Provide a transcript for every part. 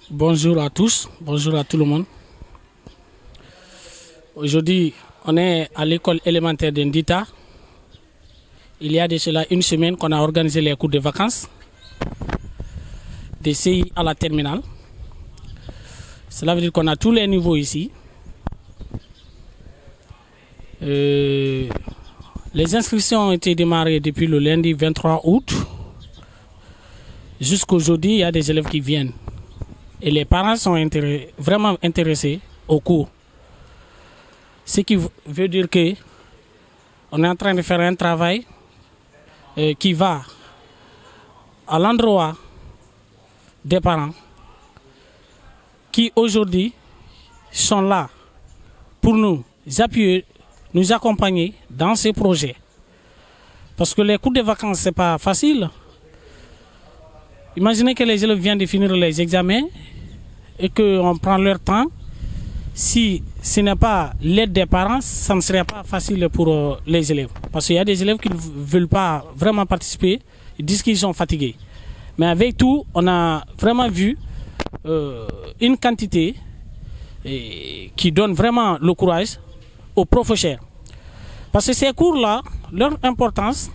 Bonjour à tous, bonjour à tout le monde. Aujourd'hui, on est à l'école élémentaire d'Indita. Il y a de cela une semaine qu'on a organisé les cours de vacances des CI à la terminale. Cela veut dire qu'on a tous les niveaux ici. Les inscriptions ont été démarrées depuis le lundi 23 août. Jusqu'aujourd'hui, il y a des élèves qui viennent. Et les parents sont vraiment intéressés au cours. Ce qui veut dire que on est en train de faire un travail qui va à l'endroit des parents qui aujourd'hui sont là pour nous appuyer, nous accompagner dans ces projets. Parce que les cours de vacances, ce n'est pas facile. Imaginez que les élèves viennent de finir les examens et qu'on prend leur temps. Si ce n'est pas l'aide des parents, ça ne serait pas facile pour les élèves. Parce qu'il y a des élèves qui ne veulent pas vraiment participer, ils disent qu'ils sont fatigués. Mais avec tout, on a vraiment vu une quantité qui donne vraiment le courage aux professeurs. Parce que ces cours-là, leur importance,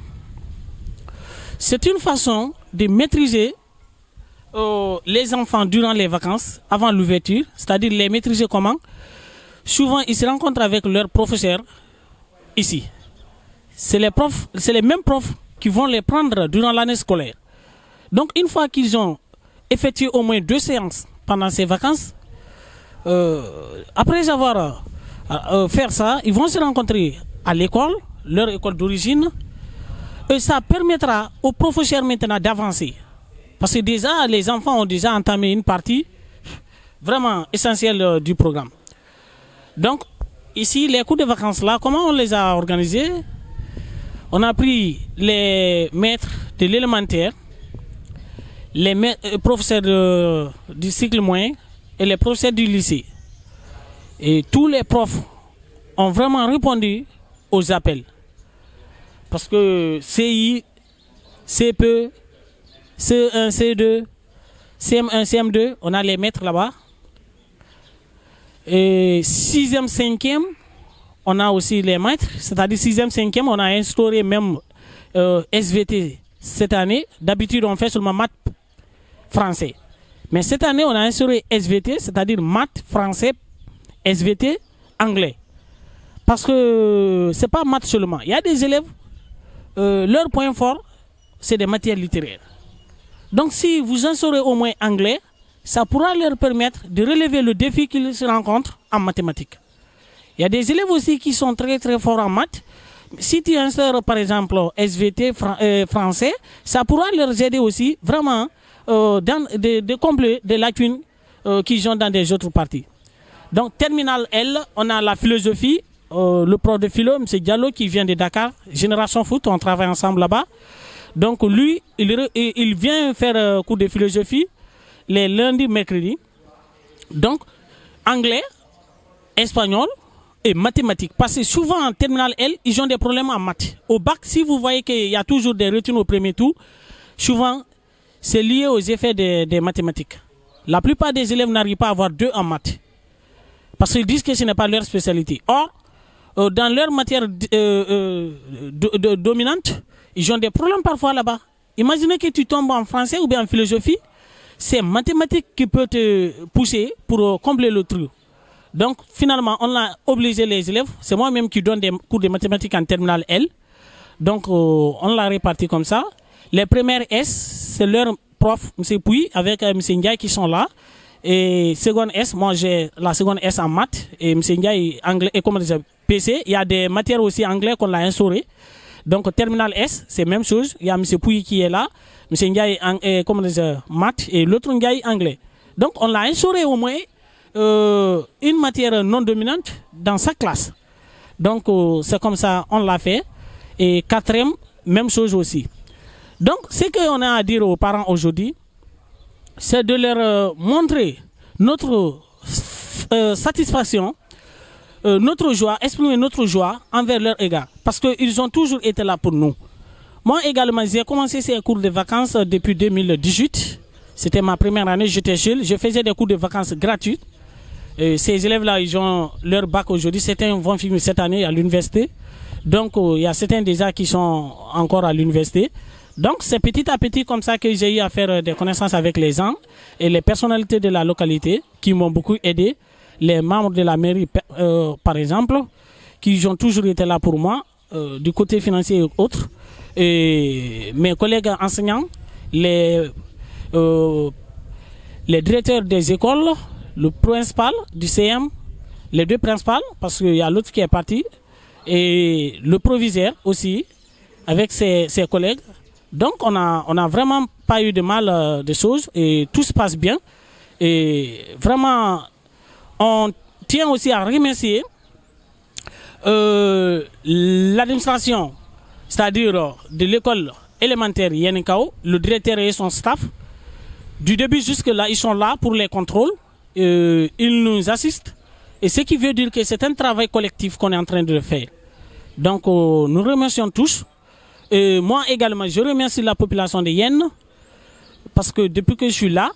c'est une façon de maîtriser les enfants durant les vacances, avant l'ouverture, c'est-à-dire les maîtriser comment. Souvent, ils se rencontrent avec leurs professeurs ici. C'est les mêmes profs qui vont les prendre durant l'année scolaire. Donc, une fois qu'ils ont effectué au moins 2 séances pendant ces vacances, après avoir fait ça, ils vont se rencontrer à l'école, leur école d'origine, et ça permettra aux professeurs maintenant d'avancer. Parce que déjà, les enfants ont déjà entamé une partie vraiment essentielle du programme. Donc, ici, les cours de vacances là, comment on les a organisés? On a pris les maîtres de l'élémentaire, les professeurs du cycle moyen et les professeurs du lycée. Et tous les profs ont vraiment répondu aux appels. Parce que CI, CP, C1, C2, CM1, CM2, on a les maîtres là-bas. Et 6e, 5e, on a aussi les maîtres. C'est-à-dire 6e, 5e, on a instauré même SVT cette année. D'habitude, on fait seulement maths, français. Mais cette année, on a instauré SVT, c'est-à-dire maths, français, SVT, anglais. Parce que ce n'est pas maths seulement. Il y a des élèves, leur point fort, c'est des matières littéraires. Donc si vous instaurez au moins anglais, ça pourra leur permettre de relever le défi qu'ils se rencontrent en mathématiques. Il y a des élèves aussi qui sont très très forts en maths. Si tu instaures par exemple SVT français, ça pourra leur aider aussi vraiment de combler des lacunes qu'ils ont dans des autres parties. Donc terminale L, on a la philosophie, le prof de philo, M. Diallo qui vient de Dakar, Génération Foot, on travaille ensemble là-bas. Donc lui, il vient faire cours de philosophie les lundis, mercredis. Donc, anglais, espagnol et mathématiques. Parce que souvent en terminale L, ils ont des problèmes en maths. Au bac, si vous voyez qu'il y a toujours des retenues au premier tour, souvent, c'est lié aux effets des mathématiques. La plupart des élèves n'arrivent pas à avoir 2 en maths. Parce qu'ils disent que ce n'est pas leur spécialité. Or, dans leur matière dominante, ils ont des problèmes parfois là-bas. Imaginez que tu tombes en français ou bien en philosophie, c'est mathématiques qui peut te pousser pour combler le trou. Donc finalement, on a obligé les élèves, c'est moi-même qui donne des cours de mathématiques en terminale L. Donc on l'a réparti comme ça. Les premières S, c'est leur prof, M. Pouy, avec M. Ndiaye qui sont là. Et seconde S, moi j'ai la seconde S en maths. Et M. Ndiaye, anglais, et comment dire, PC. Il y a des matières aussi anglais qu'on l'a instauré. Donc, terminal S, c'est la même chose. Il y a M. Pouy qui est là. M. Ndiaye, maths et l'autre Ndiaye, anglais. Donc, on l'a instauré au moins une matière non dominante dans sa classe. Donc, c'est comme ça, on l'a fait. Et 4e, même chose aussi. Donc, ce qu'on a à dire aux parents aujourd'hui, c'est de leur montrer notre satisfaction, notre joie, exprimer notre joie envers leur égard. Parce qu'ils ont toujours été là pour nous. Moi également, j'ai commencé ces cours de vacances depuis 2018. C'était ma première année, j'étais seul. Je faisais des cours de vacances gratuits. Ces élèves-là, ils ont leur bac aujourd'hui. Certains vont finir cette année à l'université. Donc, il y a certains déjà qui sont encore à l'université. Donc, c'est petit à petit comme ça que j'ai eu à faire des connaissances avec les gens et les personnalités de la localité qui m'ont beaucoup aidé. Les membres de la mairie, par exemple, qui ont toujours été là pour moi, du côté financier et autres. Et mes collègues enseignants, les directeurs des écoles, le principal du CM, les deux principales, parce qu'il y a l'autre qui est parti, et le proviseur aussi, avec ses collègues. Donc, on a vraiment pas eu de mal de choses et tout se passe bien. Et vraiment, on tient aussi à remercier l'administration, c'est-à-dire de l'école élémentaire Yenikao, le directeur et son staff. Du début jusque-là, ils sont là pour les contrôles. Ils nous assistent. Et ce qui veut dire que c'est un travail collectif qu'on est en train de faire. Donc, nous remercions tous. Et moi également, je remercie la population de Yen parce que depuis que je suis là,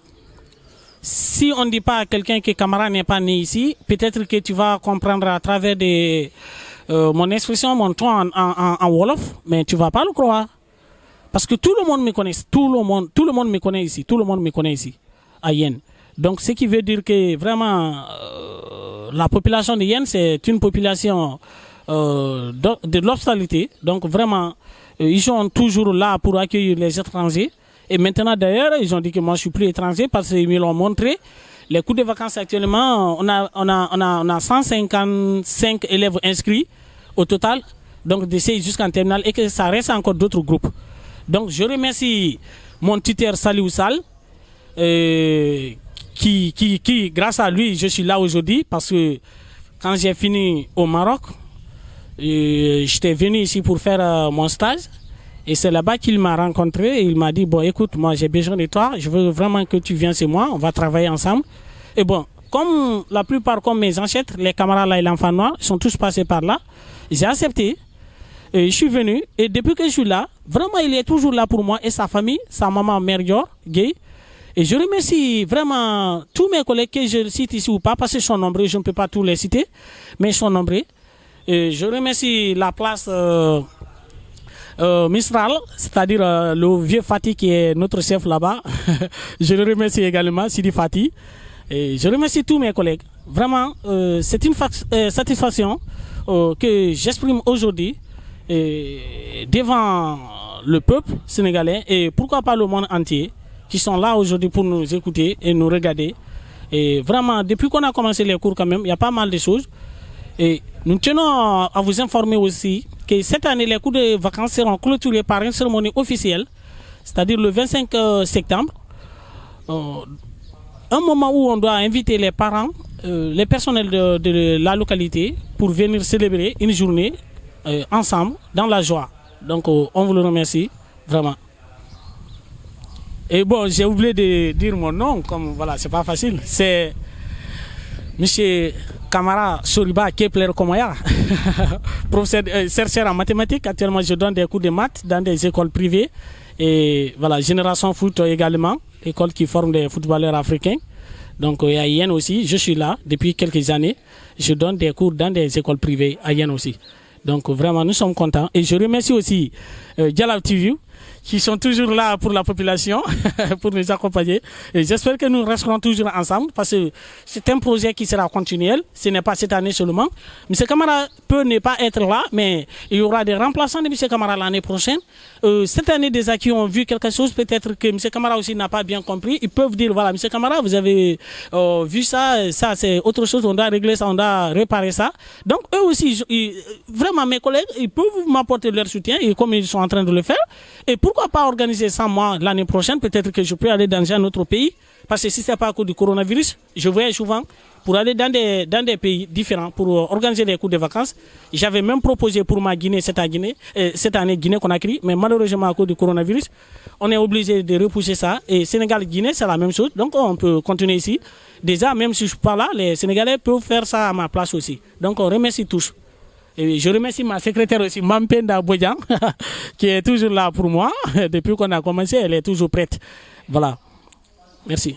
si on ne dit pas à quelqu'un que Camara n'est pas né ici, peut-être que tu vas comprendre à travers mon expression, mon ton en Wolof, mais tu ne vas pas le croire. Parce que tout le monde me connaît, tout le monde me connaît ici, tout le monde me connaît ici, à Yen. Donc, ce qui veut dire que vraiment, la population de Yen, c'est une population de l'hospitalité. Donc, vraiment, ils sont toujours là pour accueillir les étrangers. Et maintenant, d'ailleurs, ils ont dit que moi, je suis plus étranger parce qu'ils me l'ont montré. Les cours de vacances, actuellement, on a 155 élèves inscrits au total. Donc, d'essayer jusqu'en terminale et que ça reste encore d'autres groupes. Donc, je remercie mon tuteur Saliou Sall, qui, grâce à lui, je suis là aujourd'hui parce que quand j'ai fini au Maroc, j'étais venu ici pour faire mon stage et c'est là-bas qu'il m'a rencontré et il m'a dit bon écoute, moi j'ai besoin de toi, je veux vraiment que tu viennes chez moi, on va travailler ensemble. Et bon, comme la plupart, comme mes ancêtres, les camarades là et l'enfant noir sont tous passés par là, j'ai accepté et je suis venu et depuis que je suis là, vraiment il est toujours là pour moi et sa famille, sa maman Merdior, Gay. Et je remercie vraiment tous mes collègues que je cite ici ou pas parce qu'ils sont nombreux, je ne peux pas tous les citer, mais ils sont nombreux. Et je remercie la place Mistral, c'est-à-dire le vieux Fatih qui est notre chef là-bas. Je le remercie également, Sidi Fatih. Et je remercie tous mes collègues. Vraiment, c'est une satisfaction que j'exprime aujourd'hui devant le peuple sénégalais et pourquoi pas le monde entier qui sont là aujourd'hui pour nous écouter et nous regarder. Et vraiment, depuis qu'on a commencé les cours quand même, il y a pas mal de choses. Et nous tenons à vous informer aussi que cette année, les cours de vacances seront clôturés par une cérémonie officielle, c'est-à-dire le 25 septembre. Un moment où on doit inviter les parents, les personnels de la localité pour venir célébrer une journée ensemble dans la joie. Donc, on vous le remercie vraiment. Et bon, j'ai oublié de dire mon nom, comme voilà, c'est pas facile. C'est Monsieur Camara Soriba Kepler Komoya, professeur chercheur en mathématiques. Actuellement, je donne des cours de maths dans des écoles privées. Et voilà, Génération Foot également, école qui forme des footballeurs africains. Donc, à Yen aussi, je suis là depuis quelques années. Je donne des cours dans des écoles privées à Yen aussi. Donc, vraiment, nous sommes contents. Et je remercie aussi Dialaw TV, qui sont toujours là pour la population, pour nous accompagner. Et j'espère que nous resterons toujours ensemble parce que c'est un projet qui sera continuel. Ce n'est pas cette année seulement. M. Camara peut ne pas être là, mais il y aura des remplaçants de M. Camara l'année prochaine. Cette année, déjà qui ont vu quelque chose, peut-être que M. Camara aussi n'a pas bien compris. Ils peuvent dire, voilà, M. Camara, vous avez vu ça, ça c'est autre chose, on doit régler ça, on doit réparer ça. Donc eux aussi, vraiment mes collègues, ils peuvent m'apporter leur soutien et comme ils sont en train de le faire. Et pourquoi pas organiser ça moi l'année prochaine? Peut-être que je peux aller dans un autre pays. Parce que si ce n'est pas à cause du coronavirus, je voyage souvent pour aller dans des pays différents pour organiser des cours de vacances. J'avais même proposé pour ma Guinée cette année Guinée-Conakry, mais malheureusement à cause du coronavirus, on est obligé de repousser ça. Et Sénégal-Guinée, c'est la même chose. Donc on peut continuer ici. Déjà, même si je ne suis pas là, les Sénégalais peuvent faire ça à ma place aussi. Donc on remercie tous. Et je remercie ma secrétaire aussi, Mampenda Bodjan, qui est toujours là pour moi. Depuis qu'on a commencé, elle est toujours prête. Voilà. Merci.